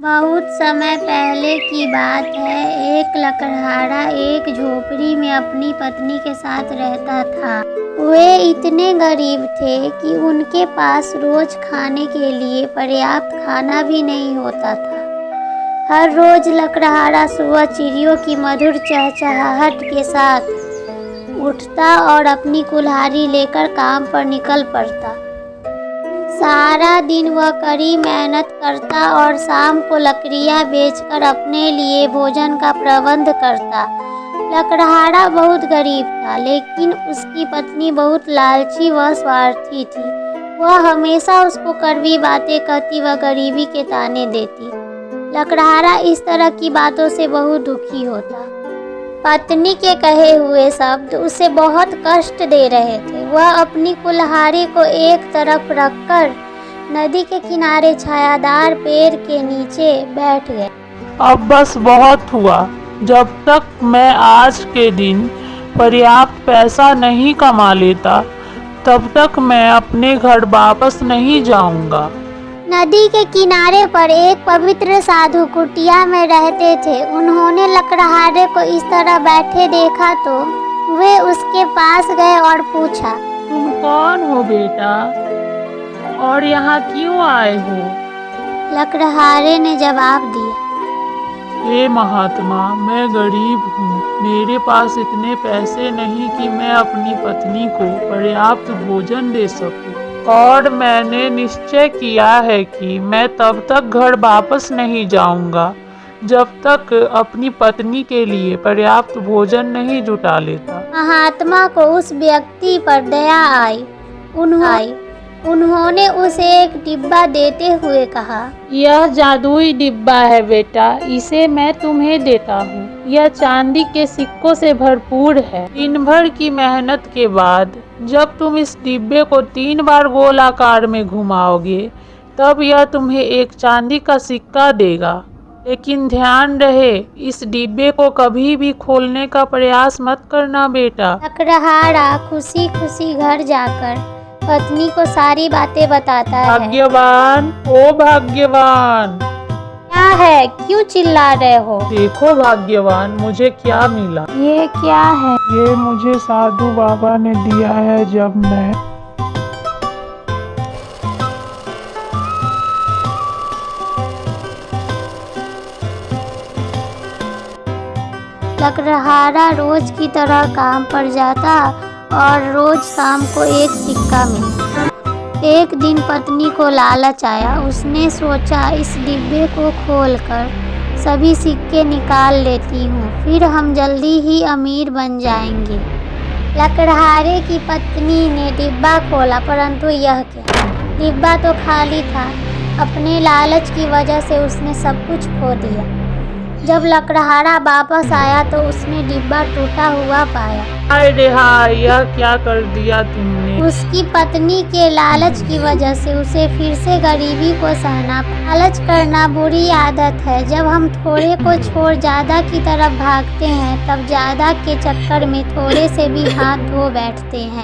बहुत समय पहले की बात है। एक लकड़हारा एक झोपड़ी में अपनी पत्नी के साथ रहता था। वे इतने गरीब थे कि उनके पास रोज खाने के लिए पर्याप्त खाना भी नहीं होता था। हर रोज लकड़हारा सुबह चिड़ियों की मधुर चहचहाहट के साथ उठता और अपनी कुल्हाड़ी लेकर काम पर निकल पड़ता। सारा दिन वह कड़ी मेहनत करता और शाम को लकड़ियाँ बेचकर अपने लिए भोजन का प्रबंध करता। लकड़हारा बहुत गरीब था, लेकिन उसकी पत्नी बहुत लालची व स्वार्थी थी। वह हमेशा उसको कड़वी बातें कहती व गरीबी के ताने देती। लकड़हारा इस तरह की बातों से बहुत दुखी होता। पत्नी के कहे हुए शब्द उसे बहुत कष्ट दे रहे थे। वह अपनी कुल्हाड़ी को एक तरफ रखकर नदी के किनारे छायादार पेड़ के नीचे बैठ गया। अब बस बहुत हुआ। जब तक मैं आज के दिन पर्याप्त पैसा नहीं कमा लेता, तब तक मैं अपने घर वापस नहीं जाऊंगा। नदी के किनारे पर एक पवित्र साधु कुटिया में रहते थे। उन्होंने लकड़हारे को इस तरह बैठे देखा तो वे उसके पास गए और पूछा, तुम कौन हो बेटा, और यहाँ क्यों आए हो? लकड़हारे ने जवाब दिया, हे महात्मा, मैं गरीब हूँ। मेरे पास इतने पैसे नहीं कि मैं अपनी पत्नी को पर्याप्त भोजन दे सकूं, और मैंने निश्चय किया है कि मैं तब तक घर वापस नहीं जाऊंगा जब तक अपनी पत्नी के लिए पर्याप्त भोजन नहीं जुटा लेता। महात्मा को उस व्यक्ति पर दया आई। उन्होंने उसे एक डिब्बा देते हुए कहा, यह जादुई डिब्बा है बेटा, इसे मैं तुम्हें देता हूँ। यह चांदी के सिक्कों से भरपूर है। दिन भर की मेहनत के बाद जब तुम इस डिब्बे को 3 बार गोल आकार में घुमाओगे, तब यह तुम्हें एक चांदी का सिक्का देगा। लेकिन ध्यान रहे, इस डिब्बे को कभी भी खोलने का प्रयास मत करना बेटा। लकड़हारा खुशी खुशी घर जाकर पत्नी को सारी बातें बताता है। भाग्यवान, ओ भाग्यवान। क्या है, क्यों चिल्ला रहे हो? देखो भाग्यवान, मुझे क्या मिला। ये क्या है? ये मुझे साधु बाबा ने दिया है जब मैं लकड़हारा रोज की तरह काम पर जाता और रोज शाम को एक सिक्का मिलता। एक दिन पत्नी को लालच आया। उसने सोचा, इस डिब्बे को खोलकर सभी सिक्के निकाल लेती हूँ, फिर हम जल्दी ही अमीर बन जाएंगे। लकड़हारे की पत्नी ने डिब्बा खोला, परंतु यह क्या, डिब्बा तो खाली था। अपने लालच की वजह से उसने सब कुछ खो दिया। जब लकड़हारा वापस आया तो उसने डिब्बा टूटा हुआ पाया। हाय रे हाय, यह क्या कर दिया तुमने? उसकी पत्नी के लालच की वजह से उसे फिर से गरीबी को सहना। लालच करना बुरी आदत है। जब हम थोड़े को छोड़ ज्यादा की तरफ भागते हैं, तब ज्यादा के चक्कर में थोड़े से भी हाथ धो बैठते हैं।